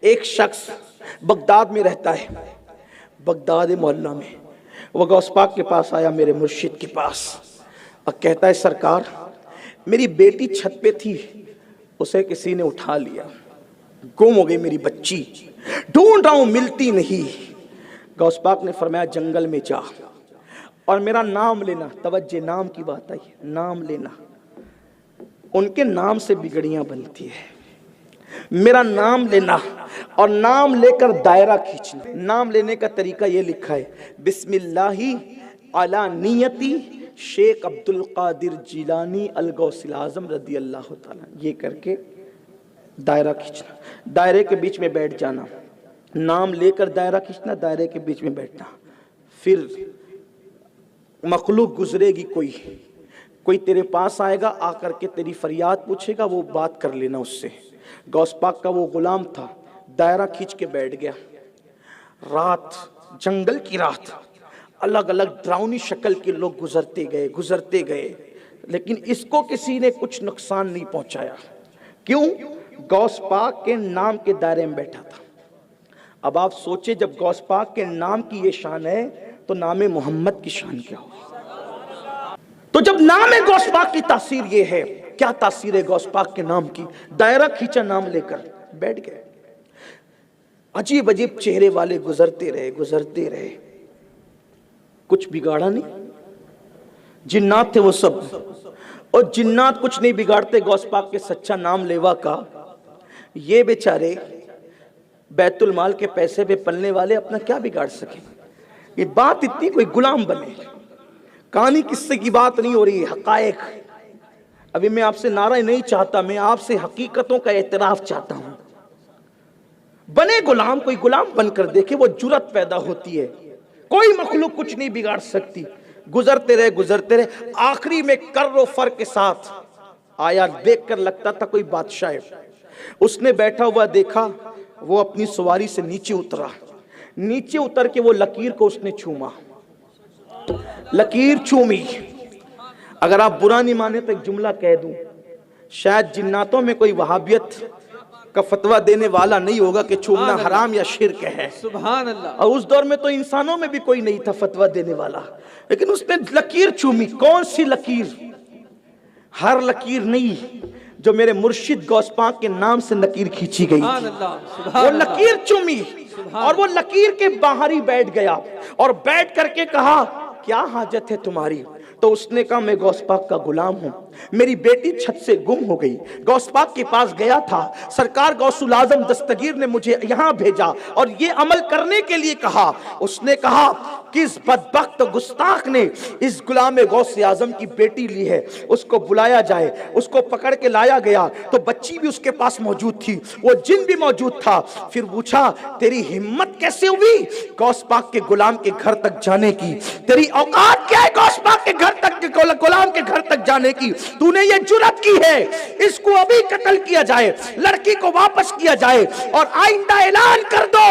एक शख्स बगदाद में रहता है, बगदाद मोहल्ला में। वह गौस पाक के पास आया, मेरे मुर्शिद के पास, और कहता है सरकार मेरी बेटी छत पे थी, उसे किसी ने उठा लिया, गुम हो गई मेरी बच्ची, ढूंढ रहा हूं मिलती नहीं। गौस पाक ने फरमाया जंगल में जा और मेरा नाम लेना। तवज्जो, नाम की बात आई, नाम लेना। उनके नाम से बिगड़ियां बनती है। मेरा नाम लेना और नाम लेकर दायरा खींचना। नाम लेने का तरीका ये लिखा है, बिस्मिल्लाही अला नियति शेख अब्दुल कादिर जिलानी अल गौसिल आजम रदी अल्लाह ताला, ये करके दायरा खींचना। दायरे के बीच में बैठ जाना, नाम लेकर दायरा खींचना, दायरे के बीच में बैठना। फिर मखलूक गुजरेगी, कोई तेरे पास आएगा, आकर के तेरी फरियाद पूछेगा, वो बात कर लेना उससे। गौस पाक का वो गुलाम था, दायरा खींच के बैठ गया। रात, जंगल की रात, अलग अलग डरावनी शक्ल के लोग गुजरते गए, लेकिन इसको किसी ने कुछ नुकसान नहीं पहुंचाया। क्यों? गौस पाक के नाम के दायरे में बैठा था। अब आप सोचे, जब गौस पाक के नाम की ये शान है तो नाम मोहम्मद की शान क्या होगी? तो जब नाम है गौस पाक की तासीर ये है, क्या तासीर है गौस पाक के नाम की? दायरा खींचा, नाम लेकर बैठ गए। अजीब अजीब चेहरे वाले गुजरते रहे, कुछ बिगाड़ा नहीं। जिन्नात थे वो सब, और जिन्नात कुछ नहीं बिगाड़ते गौस पाक के सच्चा नाम लेवा का। ये बेचारे बैतुल माल के पैसे पे पलने वाले अपना क्या बिगाड़ सके? ये बात इतनी, कोई गुलाम बने। कहानी किस्से की बात नहीं हो रही, हकायक। अभी मैं आपसे नारा नहीं चाहता, मैं आपसे हकीकतों का एतराफ चाहता हूं। बने गुलाम, कोई गुलाम बनकर देखे, वो जुर्रत पैदा होती है। कोई मखलूक कुछ नहीं बिगाड़ सकती। गुजरते रहे, आखिरी में कर्रो फर के साथ आया, देखकर लगता था कोई बादशाह है। उसने बैठा हुआ देखा, वो अपनी सवारी से नीचे उतरा, नीचे उतर के वो लकीर को उसने चूमा, लकीर चूमी। अगर आप बुरा नहीं माने तो एक जुमला कह दूं, शायद जिन्नातों में कोई वहाबियत का फतवा देने वाला नहीं होगा कि चूमना हराम या शिर्क है। सुभान अल्लाह। और उस दौर में तो इंसानों में भी कोई नहीं था फतवा देने वाला, लेकिन उसने लकीर चूमी। कौन सी लकीर? हर लकीर नहीं, जो मेरे मुर्शिद गौस पाक के नाम से लकीर खींची गई थी, वो लकीर चूमी। और वो लकीर के बाहर ही बैठ गया और बैठ करके कहा क्या हाजत है तुम्हारी? तो उसने कहा मैं गौस पाक का गुलाम हूं, मेरी बेटी छत से गुम हो गई, गौस पाक के पास गया था, सरकार गौसुल आजम दस्तगीर ने मुझे यहां भेजा और ये अमल करने के लिए कहा। उसने कहा कि इस बदबख्त गुस्ताख ने इस गुलाम गौस आजम की बेटी ली है, उसको बुलाया जाए। उसको पकड़ के लाया गया तो बच्ची भी उसके पास मौजूद थी, वो जिन भी मौजूद था। फिर पूछा तेरी हिम्मत कैसे हुई गौस पाक के गुलाम के घर तक जाने की? तेरी औकात क्या है गौस पाक के घर तक, गुलाम के घर तक जाने की? तूने ये जुर्रत की है, इसको अभी कत्ल किया जाए, लड़की को वापस किया जाए और आइंदा ऐलान कर दो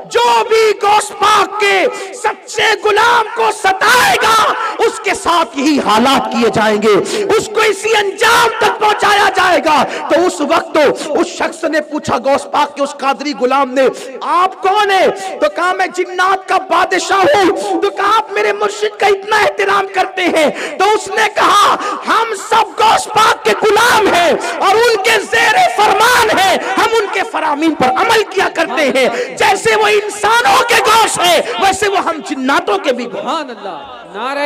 जो भी गौस पाक के सच्चे गुलाम को सताएगा उसके साथ यही हालात किए जाएंगे, उसको इसी अंजाम तक पहुंचाया जाएगा। तो उस वक्त उस शख्स ने पूछा गौस पाक के उस कादरी गुलाम ने, आप कौन है? तो कहा मैं जिन्नात का बादशाह हूं। तो कहा आप मेरे मुर्शिद का इतना एहतराम करते हैं? तो उसने कहा हम सब गौस पाक के गुलाम हैं और उनके ज़ेरे फरमान हैं, हम उनके फरामीन पर अमल किया करते हैं। जैसे वो इंसानों के गौश है वैसे वो हम जिन्नातों के भी। सुभान अल्लाह। नारे